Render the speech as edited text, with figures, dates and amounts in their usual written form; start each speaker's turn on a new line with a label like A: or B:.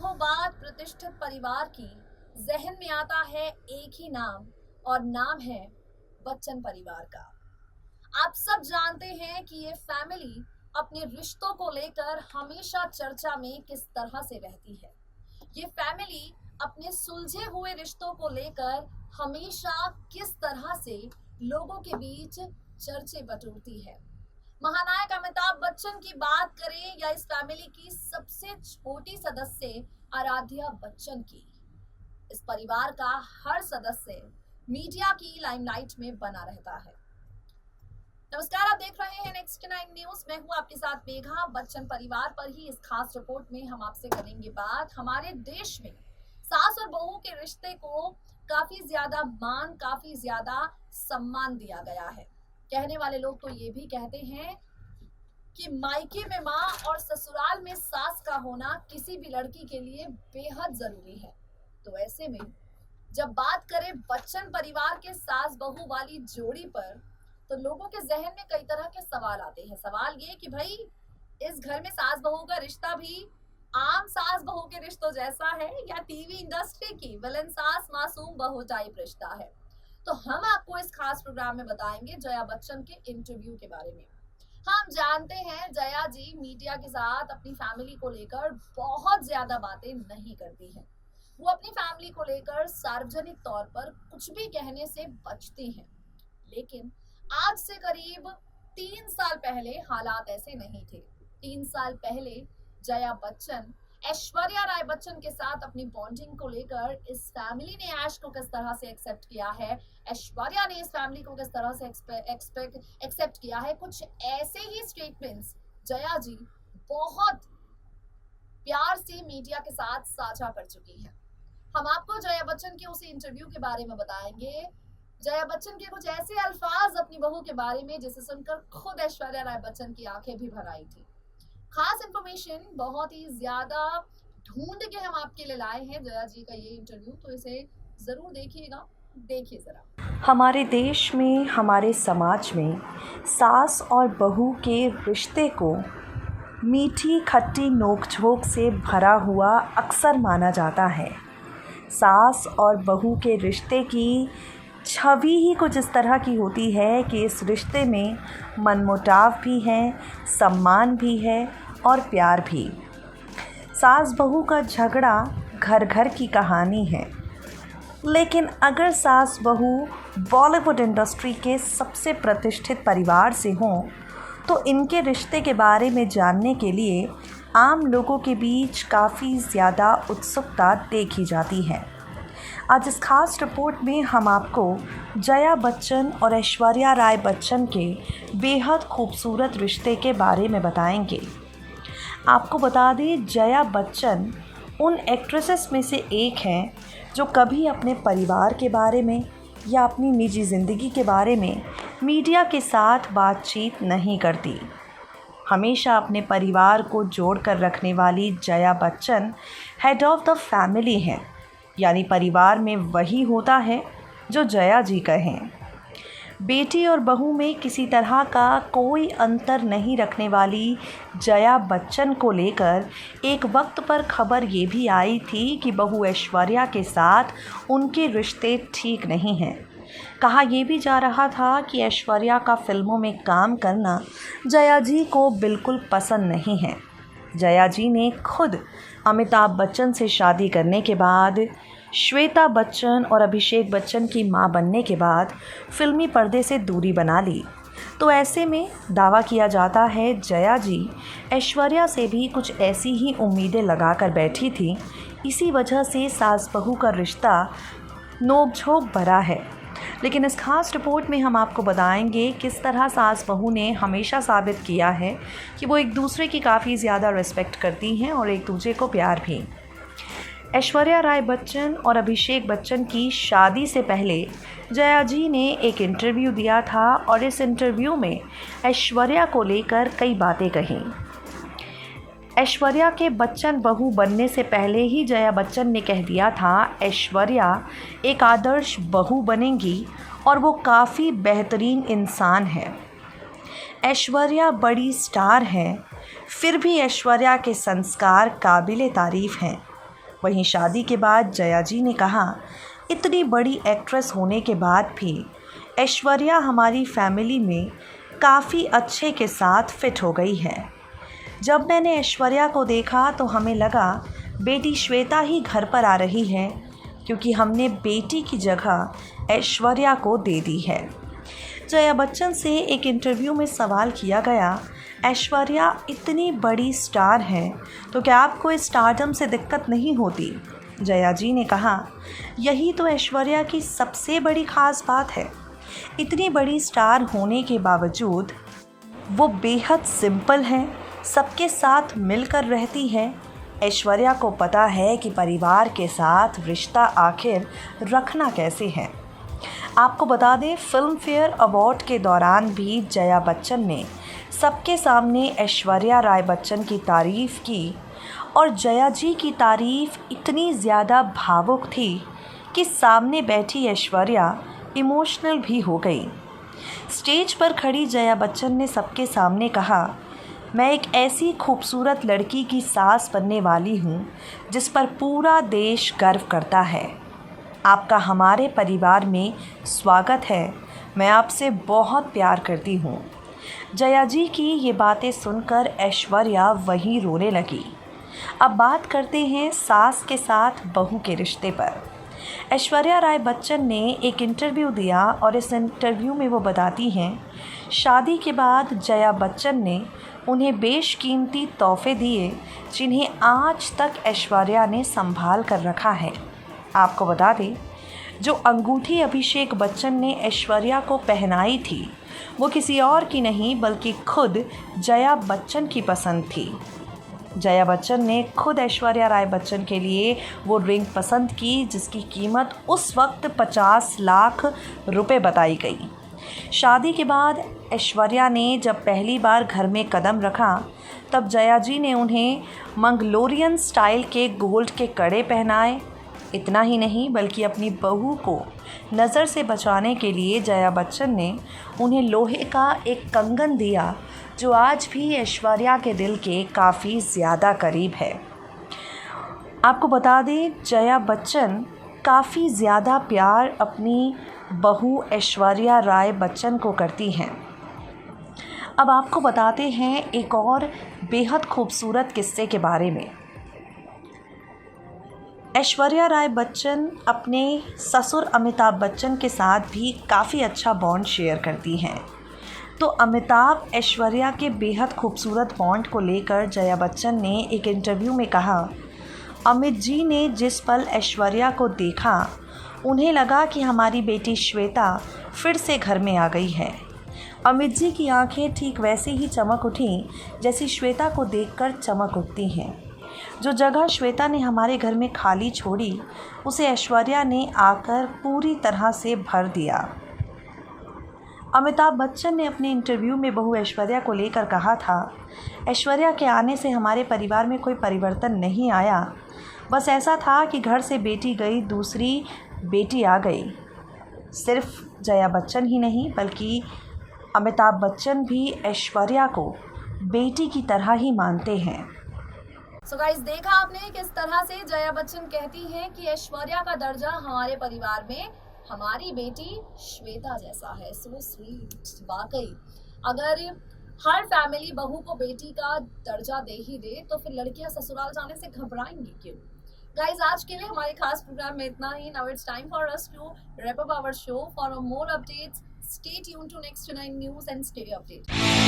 A: दशकों बाद प्रतिष्ठित परिवार की जहन में आता है एक ही नाम, और नाम है बच्चन परिवार का। आप सब जानते हैं कि ये फैमिली अपने रिश्तों को लेकर हमेशा चर्चा में किस तरह से रहती है। ये फैमिली अपने सुलझे हुए रिश्तों को लेकर हमेशा किस तरह से लोगों के बीच चर्चे बटोरती है। महानायक अमिताभ बच्चन की बात करें या इस फैमिली की सबसे छोटी सदस्य आराध्या बच्चन की, इस परिवार का हर सदस्य मीडिया की लाइमलाइट में बना रहता है। नमस्कार, आप देख रहे हैं नेक्स्ट 9 न्यूज। मैं हूं आपके साथ मेघा। बच्चन परिवार पर ही इस खास रिपोर्ट में हम आपसे करेंगे बात। हमारे देश में सास और बहू के रिश्ते को काफी ज्यादा मान, काफी ज्यादा सम्मान दिया गया है। कहने वाले लोग तो ये भी कहते हैं कि मायके में माँ और ससुराल में सास का होना किसी भी लड़की के लिए बेहद जरूरी है। तो ऐसे में जब बात करें बच्चन परिवार के सास बहू वाली जोड़ी पर, तो लोगों के जहन में कई तरह के सवाल आते हैं। सवाल ये कि भाई, इस घर में सास बहू का रिश्ता भी आम सास बहू के रिश्तों जैसा है या टीवी इंडस्ट्री की विलन सास मासूम बहू टाइप रिश्ता है। तो हम आपको इस खास प्रोग्राम में बताएंगे जया बच्चन के इंटरव्यू के बारे में। हम जानते हैं जया जी मीडिया के साथ अपनी फैमिली को लेकर बहुत ज्यादा बातें नहीं करती हैं। वो अपनी फैमिली को लेकर सार्वजनिक तौर पर कुछ भी कहने से बचती हैं। लेकिन आज से करीब 3 साल पहले हालात ऐसे नहीं थे। 3 साल पहले जया बच्चन ऐश्वर्या राय बच्चन के साथ अपनी बॉन्डिंग को लेकर इस फैमिली ने ऐश को किस तरह से एक्सेप्ट किया है, ऐश्वर्या ने इस फैमिली को किस तरह से एक्सेप्ट किया है, कुछ ऐसे ही स्टेटमेंट्स जया जी बहुत प्यार से मीडिया के साथ साझा कर चुकी हैं। हम आपको जया बच्चन के उसी इंटरव्यू के बारे में बताएंगे। जया बच्चन के कुछ ऐसे अल्फाज अपनी बहू के बारे में जिसे सुनकर खुद ऐश्वर्या राय बच्चन की आंखें भी भर आई थी। खास इंफॉर्मेशन बहुत ही ज्यादा ढूंढ के हम आपके लिए लाए हैं जया जी का ये इंटरव्यू, तो इसे जरूर देखिएगा। देखिए जरा।
B: हमारे देश में, हमारे समाज में सास और बहू के रिश्ते को मीठी खट्टी नोक-झोंक से भरा हुआ अक्सर माना जाता है। सास और बहू के रिश्ते की छवि ही कुछ इस तरह की होती है कि इस रिश्ते में मनमुटाव भी है, सम्मान भी है और प्यार भी। सास बहू का झगड़ा घर घर की कहानी है। लेकिन अगर सास बहू बॉलीवुड इंडस्ट्री के सबसे प्रतिष्ठित परिवार से हों, तो इनके रिश्ते के बारे में जानने के लिए आम लोगों के बीच काफ़ी ज़्यादा उत्सुकता देखी जाती है। आज इस खास रिपोर्ट में हम आपको जया बच्चन और ऐश्वर्या राय बच्चन के बेहद खूबसूरत रिश्ते के बारे में बताएंगे। आपको बता दें, जया बच्चन उन एक्ट्रेसेस में से एक हैं जो कभी अपने परिवार के बारे में या अपनी निजी ज़िंदगी के बारे में मीडिया के साथ बातचीत नहीं करती। हमेशा अपने परिवार को जोड़कर रखने वाली Jaya Bachchan head of the family हैं, यानी परिवार में वही होता है जो जया जी कहें। बेटी और बहू में किसी तरह का कोई अंतर नहीं रखने वाली जया बच्चन को लेकर एक वक्त पर खबर ये भी आई थी कि बहू ऐश्वर्या के साथ उनके रिश्ते ठीक नहीं हैं। कहा यह भी जा रहा था कि ऐश्वर्या का फिल्मों में काम करना जया जी को बिल्कुल पसंद नहीं है। जया जी ने खुद अमिताभ बच्चन से शादी करने के बाद, श्वेता बच्चन और अभिषेक बच्चन की मां बनने के बाद फिल्मी पर्दे से दूरी बना ली। तो ऐसे में दावा किया जाता है जया जी ऐश्वर्या से भी कुछ ऐसी ही उम्मीदें लगाकर बैठी थी। इसी वजह से सास बहू का रिश्ता नोक-झोंक भरा है। लेकिन इस खास रिपोर्ट में हम आपको बताएंगे किस तरह सास बहू ने हमेशा साबित किया है कि वो एक दूसरे की काफ़ी ज़्यादा रिस्पेक्ट करती हैं और एक दूसरे को प्यार भी। ऐश्वर्या राय बच्चन और अभिषेक बच्चन की शादी से पहले जया जी ने एक इंटरव्यू दिया था और इस इंटरव्यू में ऐश्वर्या को लेकर कई बातें कहीं। ऐश्वर्या के बच्चन बहू बनने से पहले ही जया बच्चन ने कह दिया था ऐश्वर्या एक आदर्श बहू बनेंगी और वो काफ़ी बेहतरीन इंसान है। ऐश्वर्या बड़ी स्टार हैं, फिर भी ऐश्वर्या के संस्कार काबिले तारीफ़ हैं। वहीं शादी के बाद जया जी ने कहा, इतनी बड़ी एक्ट्रेस होने के बाद भी ऐश्वर्या हमारी फैमिली में काफ़ी अच्छे के साथ फिट हो गई है। जब मैंने ऐश्वर्या को देखा तो हमें लगा बेटी श्वेता ही घर पर आ रही है, क्योंकि हमने बेटी की जगह ऐश्वर्या को दे दी है। जया बच्चन से एक इंटरव्यू में सवाल किया गया, ऐश्वर्या इतनी बड़ी स्टार है तो क्या आपको इस स्टारडम से दिक्कत नहीं होती? जया जी ने कहा, यही तो ऐश्वर्या की सबसे बड़ी ख़ास बात है। इतनी बड़ी स्टार होने के बावजूद वो बेहद सिंपल है, सबके साथ मिलकर रहती है। ऐश्वर्या को पता है कि परिवार के साथ रिश्ता आखिर रखना कैसे है। आपको बता दें, फिल्म फेयर अवार्ड के दौरान भी जया बच्चन ने सबके सामने ऐश्वर्या राय बच्चन की तारीफ़ की और जया जी की तारीफ़ इतनी ज़्यादा भावुक थी कि सामने बैठी ऐश्वर्या इमोशनल भी हो गई। स्टेज पर खड़ी जया बच्चन ने सबके सामने कहा, मैं एक ऐसी खूबसूरत लड़की की सास बनने वाली हूँ जिस पर पूरा देश गर्व करता है। आपका हमारे परिवार में स्वागत है। मैं आपसे बहुत प्यार करती हूँ। जया जी की ये बातें सुनकर ऐश्वर्या वहीं रोने लगी। अब बात करते हैं सास के साथ बहू के रिश्ते पर। ऐश्वर्या राय बच्चन ने एक इंटरव्यू दिया और इस इंटरव्यू में वो बताती हैं, शादी के बाद जया बच्चन ने उन्हें बेशकीमती तोहफे दिए जिन्हें आज तक ऐश्वर्या ने संभाल कर रखा है। आपको बता दें, जो अंगूठी अभिषेक बच्चन ने ऐश्वर्या को पहनाई थी वो किसी और की नहीं बल्कि खुद जया बच्चन की पसंद थी। जया बच्चन ने खुद ऐश्वर्या राय बच्चन के लिए वो रिंग पसंद की जिसकी कीमत उस वक्त 50 लाख रुपए बताई गई। शादी के बाद ऐश्वर्या ने जब पहली बार घर में कदम रखा तब जया जी ने उन्हें मंगलोरियन स्टाइल के गोल्ड के कड़े पहनाए। इतना ही नहीं बल्कि अपनी बहू को नज़र से बचाने के लिए जया बच्चन ने उन्हें लोहे का एक कंगन दिया जो आज भी ऐश्वर्या के दिल के काफ़ी ज़्यादा करीब है। आपको बता दें, जया बच्चन काफ़ी ज़्यादा प्यार अपनी बहू ऐश्वर्या राय बच्चन को करती हैं। अब आपको बताते हैं एक और बेहद खूबसूरत किस्से के बारे में। ऐश्वर्या राय बच्चन अपने ससुर अमिताभ बच्चन के साथ भी काफ़ी अच्छा बॉन्ड शेयर करती हैं। तो अमिताभ ऐश्वर्या के बेहद खूबसूरत बॉन्ड को लेकर जया बच्चन ने एक इंटरव्यू में कहा, अमित जी ने जिस पल ऐश्वर्या को देखा उन्हें लगा कि हमारी बेटी श्वेता फिर से घर में आ गई है। अमित जी की आंखें ठीक वैसे ही चमक उठीं जैसी श्वेता को देखकर चमक उठती हैं। जो जगह श्वेता ने हमारे घर में खाली छोड़ी उसे ऐश्वर्या ने आकर पूरी तरह से भर दिया। अमिताभ बच्चन ने अपने इंटरव्यू में बहू ऐश्वर्या को लेकर कहा था, ऐश्वर्या के आने से हमारे परिवार में कोई परिवर्तन नहीं आया, बस ऐसा था कि घर से बेटी गई दूसरी बेटी आ गई। सिर्फ जया बच्चन ही नहीं बल्कि अमिताभ बच्चन भी ऐश्वर्या को बेटी की तरह ही मानते हैं।
A: सो गाइस, देखा आपने किस तरह से जया बच्चन कहती हैं कि ऐश्वर्या का दर्जा हमारे परिवार में हमारी बेटी श्वेता जैसा है। So sweet. वाकई अगर हर फैमिली बहू को बेटी का दर्जा दे ही दे तो फिर लड़कियां ससुराल जाने से घबराएंगी क्यों? गाइस, आज के लिए हमारे खास प्रोग्राम में इतना ही। Now it's time for us to wrap up our show. For more updates, stay tuned to Next 9 News and stay updated.